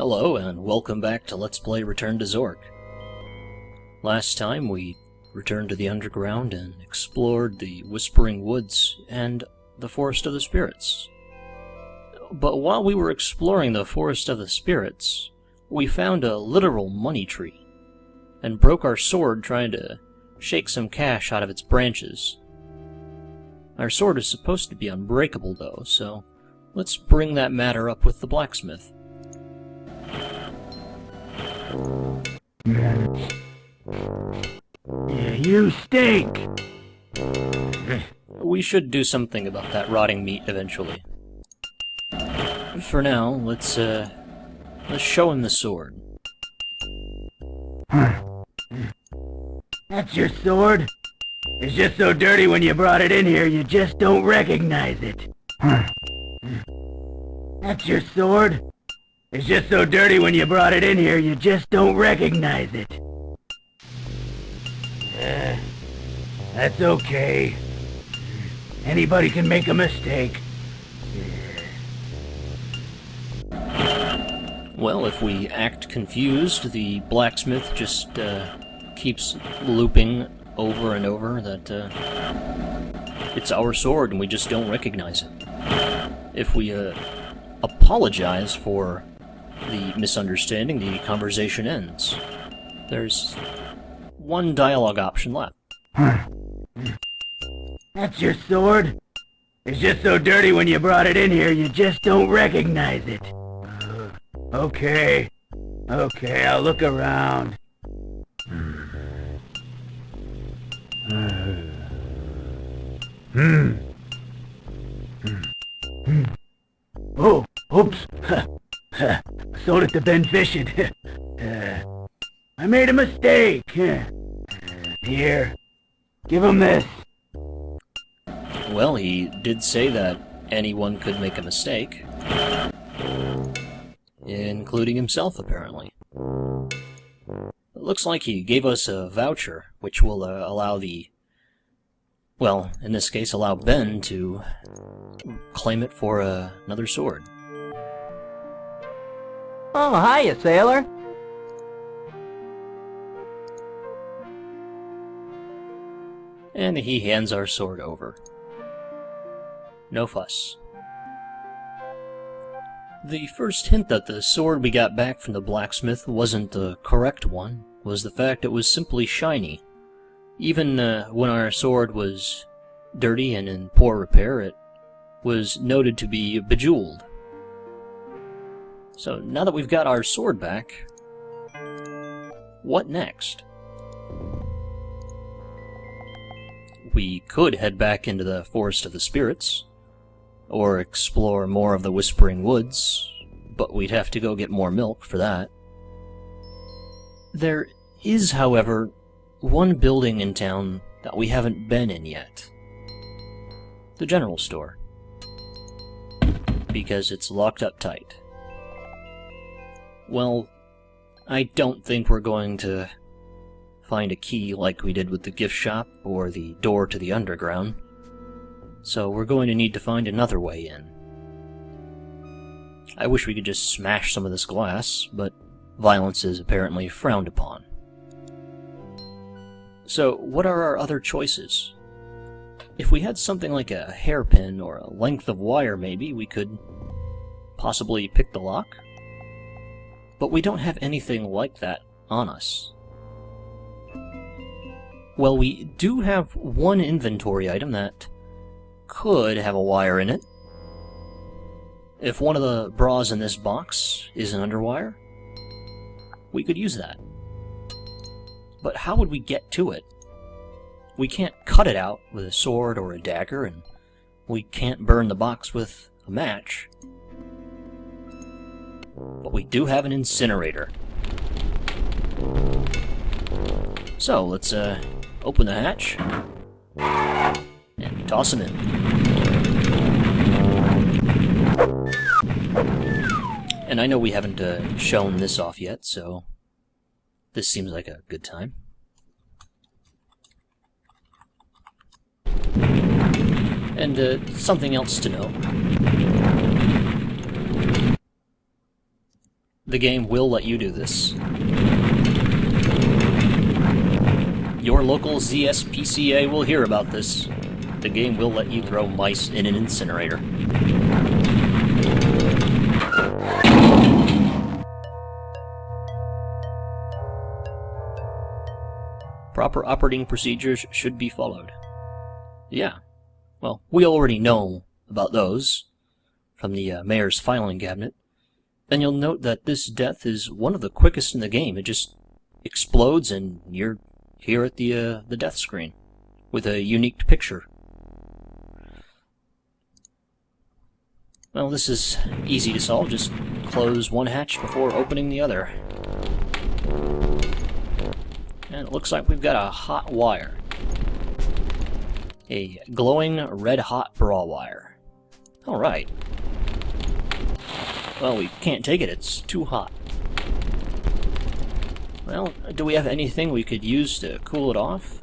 Hello, and welcome back to Let's Play Return to Zork. Last time we returned to the underground and explored the Whispering Woods and the Forest of the Spirits. But while we were exploring the Forest of the Spirits, we found a literal money tree, and broke our sword trying to shake some cash out of its branches. Our sword is supposed to be unbreakable though, so let's bring that matter up with the blacksmith. Yeah, you stink! We should do something about that rotting meat eventually. For now, let's show him the sword. That's your sword? It's just so dirty when you brought it in here, you just don't recognize it. That's your sword? It's just so dirty when you brought it in here, you just don't recognize it. That's okay. Anybody can make a mistake. Well, if we act confused, the blacksmith just keeps looping over and over that it's our sword and we just don't recognize it. If we apologize for the misunderstanding, the conversation ends. There's one dialogue option left. That's your sword? It's just so dirty when you brought it in here, you just don't recognize it. Okay, I'll look around. Oh, oops. Sold it to Ben Fishing. I made a mistake. Here, give him this. Well, he did say that anyone could make a mistake. Including himself, apparently. It looks like he gave us a voucher, which will allow well, in this case, allow Ben to claim it for another sword. Oh, hiya, sailor. And he hands our sword over. No fuss. The first hint that the sword we got back from the blacksmith wasn't the correct one was the fact it was simply shiny. Even when our sword was dirty and in poor repair, it was noted to be bejeweled. So now that we've got our sword back, what next? We could head back into the Forest of the Spirits, or explore more of the Whispering Woods, but we'd have to go get more milk for that. There is, however, one building in town that we haven't been in yet. The general store. Because it's locked up tight. Well, I don't think we're going to find a key like we did with the gift shop or the door to the underground. So we're going to need to find another way in. I wish we could just smash some of this glass, but violence is apparently frowned upon. So what are our other choices? If we had something like a hairpin or a length of wire maybe, we could possibly pick the lock? But we don't have anything like that on us. Well, we do have one inventory item that could have a wire in it. If one of the bras in this box is an underwire, we could use that. But how would we get to it? We can't cut it out with a sword or a dagger, and we can't burn the box with a match. But we do have an incinerator. So, let's open the hatch and toss him in. And I know we haven't shown this off yet, so this seems like a good time. And something else to note. The game will let you do this. Your local ZSPCA will hear about this. The game will let you throw mice in an incinerator. Proper operating procedures should be followed. Yeah. Well, we already know about those from the mayor's filing cabinet. And you'll note that this death is one of the quickest in the game. It just explodes and you're here at the death screen with a unique picture. Well, this is easy to solve. Just close one hatch before opening the other. And it looks like we've got a hot wire. A glowing red-hot brawl wire. Alright. Well, we can't take it. It's too hot. Well, do we have anything we could use to cool it off?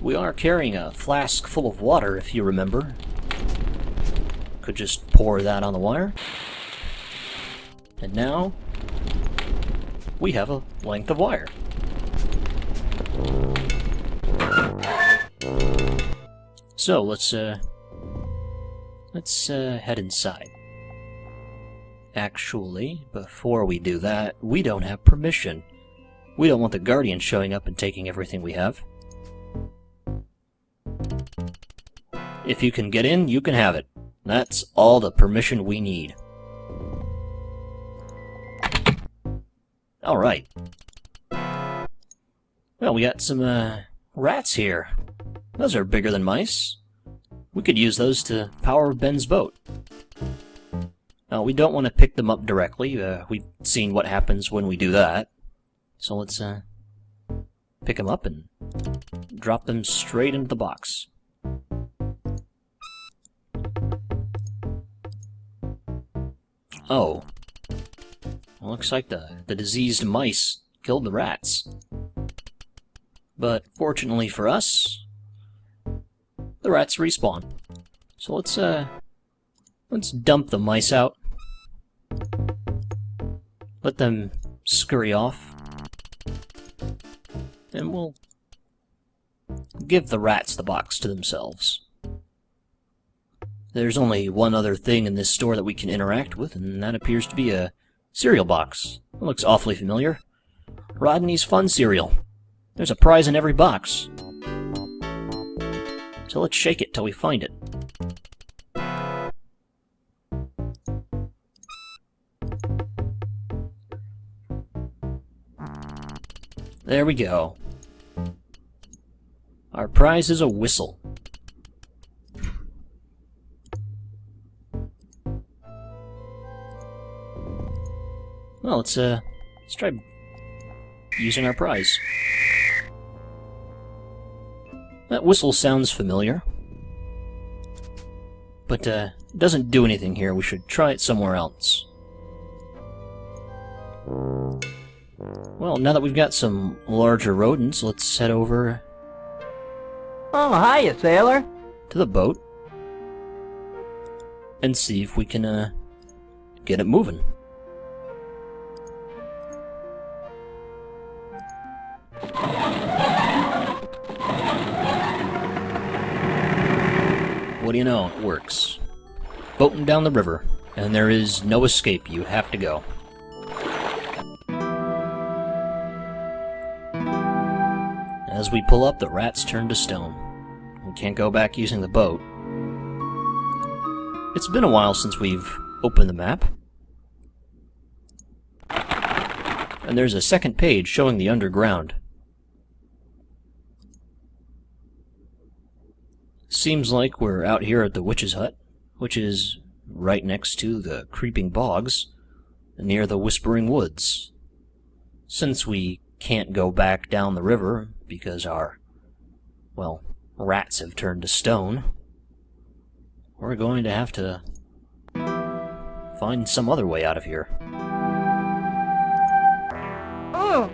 We are carrying a flask full of water, if you remember. Could just pour that on the wire. And now, we have a length of wire. So, let's head inside. Actually, before we do that, we don't have permission. We don't want the Guardian showing up and taking everything we have. If you can get in, you can have it. That's all the permission we need. Alright. Well, we got some, rats here. Those are bigger than mice. We could use those to power Ben's boat. Now, we don't want to pick them up directly. We've seen what happens when we do that. So let's, pick them up and drop them straight into the box. Oh. Well, looks like the diseased mice killed the rats. But fortunately for us, the rats respawn. So let's dump the mice out. Let them scurry off. And we'll give the rats the box to themselves. There's only one other thing in this store that we can interact with, and that appears to be a cereal box. It looks awfully familiar. Rodney's Fun Cereal. There's a prize in every box. So let's shake it till we find it. There we go. Our prize is a whistle. Well, let's try using our prize. That whistle sounds familiar, but it doesn't do anything here. We should try it somewhere else. Well, now that we've got some larger rodents, let's head over Oh, hiya, sailor. to the boat and see if we can get it moving. What do you know? It works. Boating down the river, and there is no escape. You have to go. As we pull up, the rats turn to stone. We can't go back using the boat. It's been a while since we've opened the map. And there's a second page showing the underground. Seems like we're out here at the witch's hut, which is right next to the creeping bogs, near the whispering woods. Since we can't go back down the river because our, well, rats have turned to stone, we're going to have to find some other way out of here. Ooh,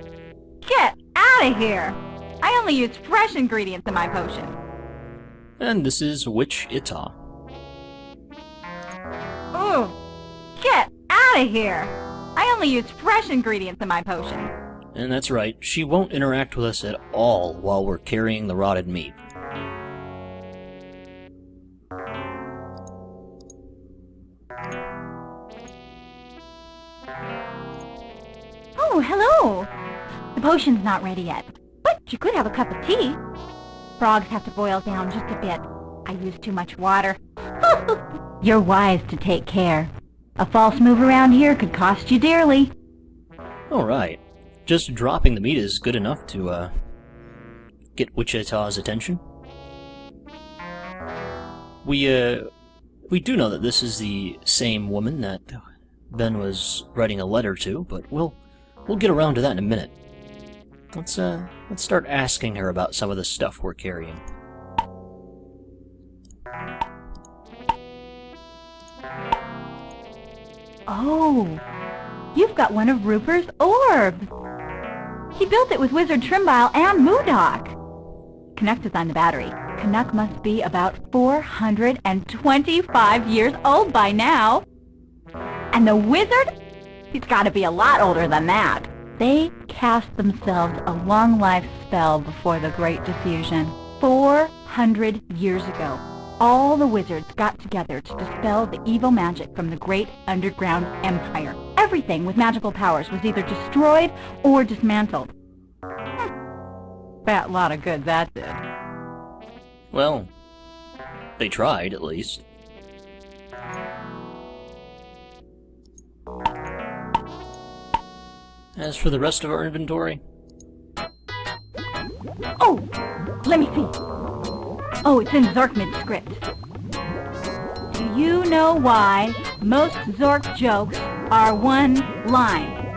get out of here! I only use fresh ingredients in my potion. And this is Witch Ita. Ooh, get out out of here! I only use fresh ingredients in my potion. And that's right, she won't interact with us at all while we're carrying the rotted meat. Oh, hello! The potion's not ready yet, but you could have a cup of tea. Frogs have to boil down just a bit. I use too much water. You're wise to take care. A false move around here could cost you dearly. Alright, just dropping the meat is good enough to, get Wichita's attention. We do know that this is the same woman that Ben was writing a letter to, but we'll get around to that in a minute. Let's start asking her about some of the stuff we're carrying. Oh, you've got one of Rupert's orbs. He built it with Wizard Trimbile and Moodok. Canuck designed the battery. Canuck must be about 425 years old by now. And the wizard? He's got to be a lot older than that. They cast themselves a long life spell before the Great Diffusion. 400 years ago, all the wizards got together to dispel the evil magic from the Great Underground Empire. Everything with magical powers was either destroyed or dismantled. Fat lot of good that did. Well, they tried, at least. As for the rest of our inventory... Oh! Let me see. Oh, it's in Zorkman's script. Do you know why most Zork jokes are one line?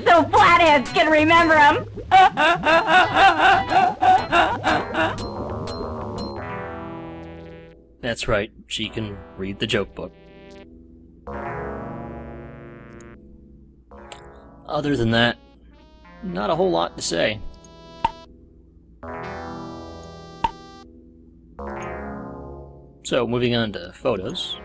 So flatheads can remember them! That's right, she can read the joke book. Other than that, not a whole lot to say. So, moving on to photos.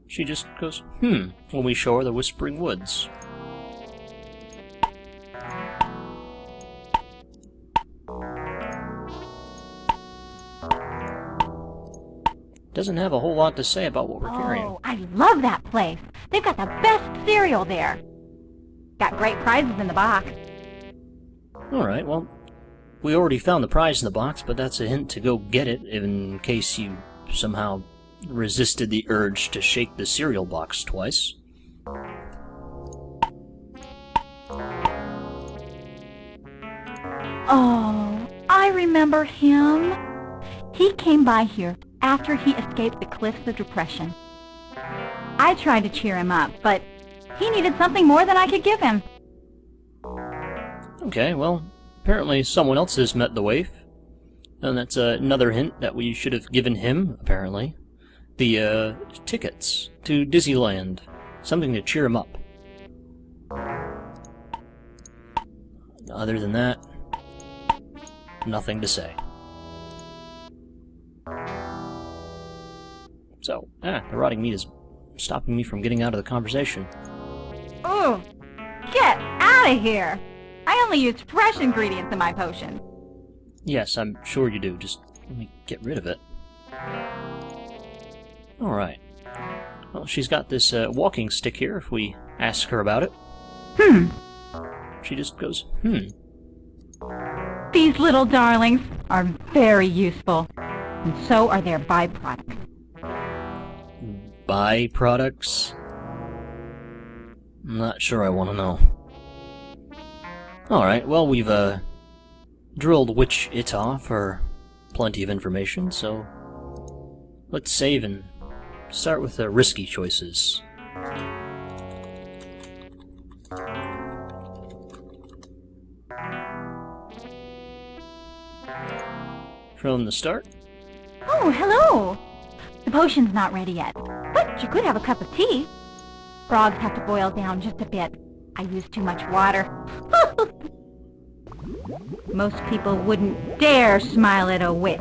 She just goes, when we show her the Whispering Woods. Doesn't have a whole lot to say about what we're carrying. Oh, I love that place. They've got the best cereal there. Got great prizes in the box. Alright, well, we already found the prize in the box, but that's a hint to go get it in case you somehow resisted the urge to shake the cereal box twice. Oh, I remember him. He came by here after he escaped the Cliffs of Depression. I tried to cheer him up, but he needed something more than I could give him. Okay, well, apparently someone else has met the waif. And that's another hint that we should have given him, apparently. The, tickets to Disneyland. Something to cheer him up. Other than that, nothing to say. So, the rotting meat is stopping me from getting out of the conversation. Ooh, get out of here! I only use fresh ingredients in my potion. Yes, I'm sure you do. Just let me get rid of it. Alright. Well, she's got this walking stick here if we ask her about it. She just goes, These little darlings are very useful, and so are their byproducts. Byproducts? I'm not sure I want to know. Alright, well, we've drilled Wichita for plenty of information, so let's save and start with the risky choices. From the start? Oh, hello! The potion's not ready yet, but you could have a cup of tea. Frogs have to boil down just a bit. I use too much water. Most people wouldn't dare smile at a witch.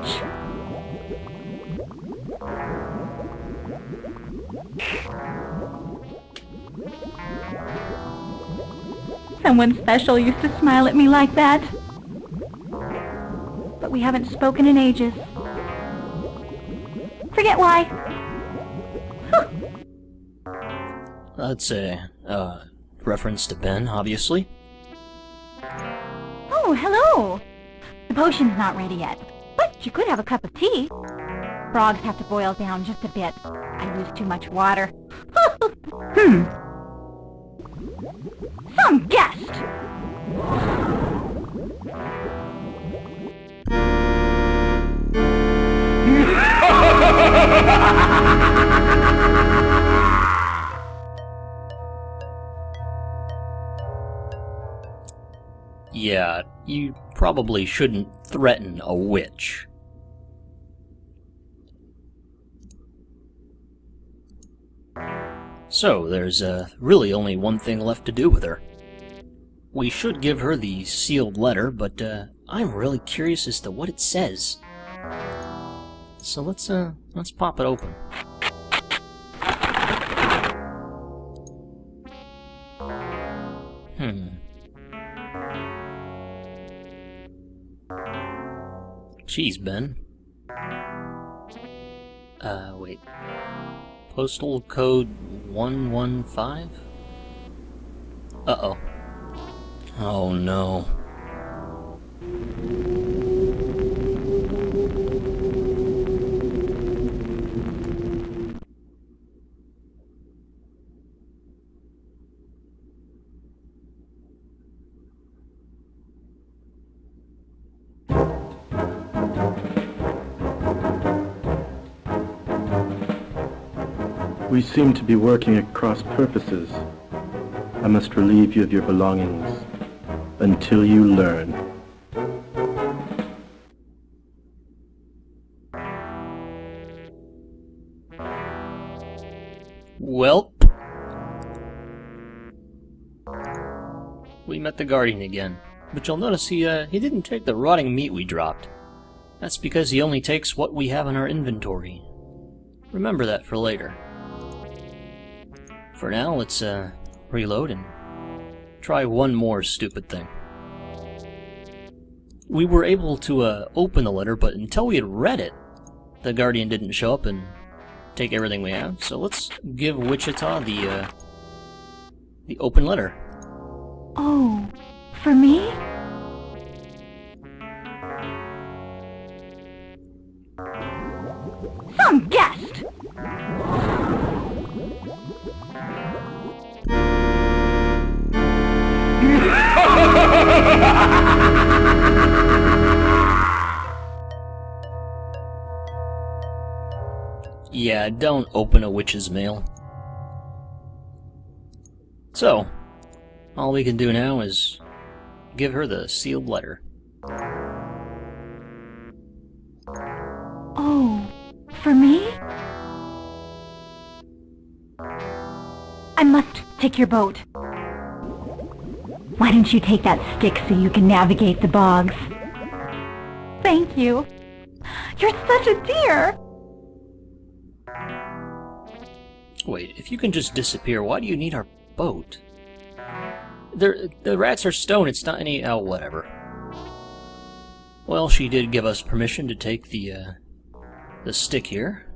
Someone special used to smile at me like that. But we haven't spoken in ages. Forget why. That's a reference to Ben, obviously. Oh, hello. The potion's not ready yet, but you could have a cup of tea. Frogs have to boil down just a bit. I use too much water. Some guest! Yeah, you probably shouldn't threaten a witch. So, there's really only one thing left to do with her. We should give her the sealed letter, but I'm really curious as to what it says. So let's pop it open. Jeez, Ben. Wait. Postal code 115? Uh-oh. Oh no. We seem to be working at cross purposes. I must relieve you of your belongings until you learn. Welp. We met the Guardian again, but you'll notice he didn't take the rotting meat we dropped. That's because he only takes what we have in our inventory. Remember that for later. For now, let's reload and try one more stupid thing. We were able to open the letter, but until we had read it, the Guardian didn't show up and take everything we have. So let's give Wichita the open letter. Oh, for me? Some guest! Yeah, don't open a witch's mail. So, all we can do now is give her the sealed letter. Oh, for me? I must take your boat. Why don't you take that stick so you can navigate the bogs? Thank you. You're such a dear. Wait, if you can just disappear, why do you need our boat? The rats are stone, it's not any... oh, whatever. Well, she did give us permission to take the stick here.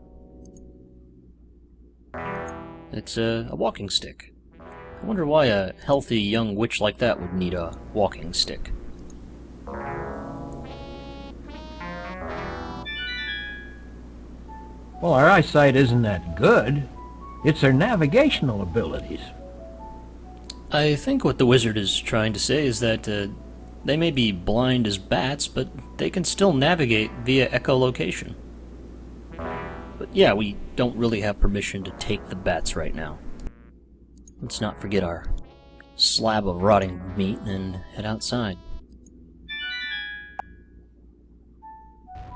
It's a walking stick. I wonder why a healthy young witch like that would need a walking stick. Well, our eyesight isn't that good. It's our navigational abilities. I think what the wizard is trying to say is that they may be blind as bats, but they can still navigate via echolocation. But yeah, we don't really have permission to take the bats right now. Let's not forget our slab of rotting meat and head outside.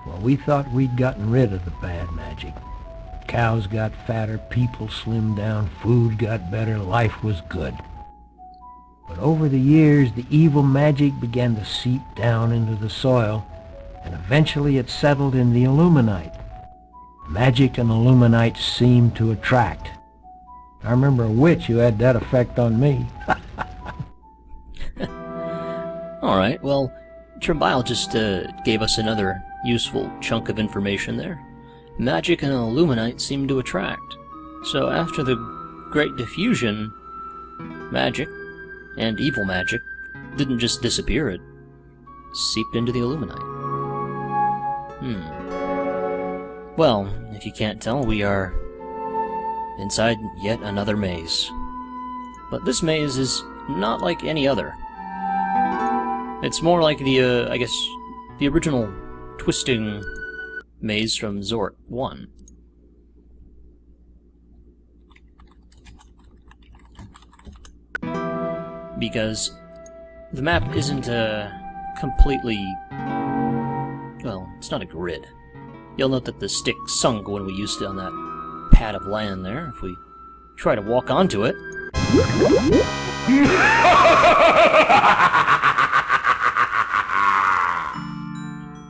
Well, we thought we'd gotten rid of the bad magic. Cows got fatter, people slimmed down, food got better, life was good. But But over the years, the evil magic began to seep down into the soil, and eventually it settled in the illuminite. Magic and illuminite seemed to attract. I remember a witch who had that effect on me. Alright, well, Trimbile just gave us another useful chunk of information there. Magic and illuminite seem to attract. So after the Great Diffusion, magic and evil magic didn't just disappear, it seeped into the illuminite. Well, if you can't tell, we are inside yet another maze. But this maze is not like any other. It's more like the, I guess, the original twisting maze from Zork 1. Because the map isn't completely... well, it's not a grid. You'll note that the stick sunk when we used it on that pad of land there. If we try to walk onto it...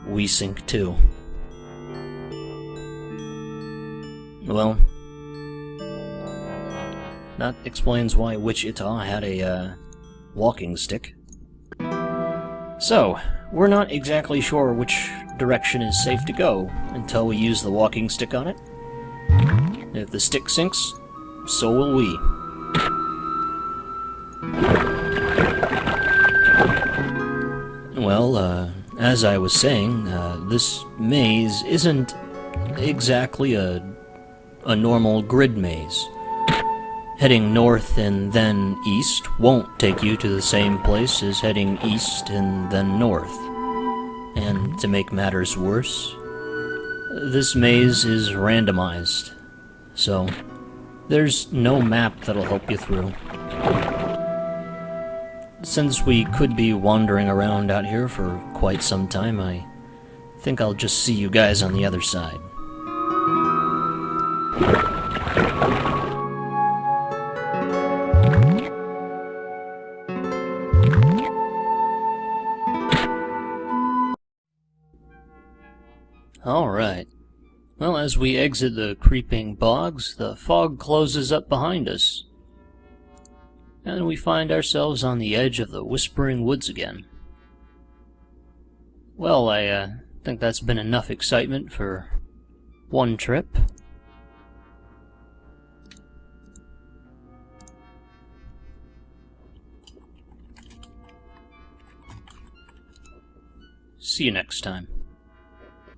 we sink too. Well, that explains why Witch Ita had a walking stick. So, we're not exactly sure which direction is safe to go until we use the walking stick on it. If the stick sinks, so will we. Well, as I was saying, this maze isn't exactly a normal grid maze. Heading north and then east won't take you to the same place as heading east and then north. And to make matters worse, this maze is randomized, so there's no map that'll help you through. Since we could be wandering around out here for quite some time, I think I'll just see you guys on the other side. Alright. Well, as we exit the creeping bogs, the fog closes up behind us. And we find ourselves on the edge of the Whispering Woods again. Well, I think that's been enough excitement for one trip. See you next time.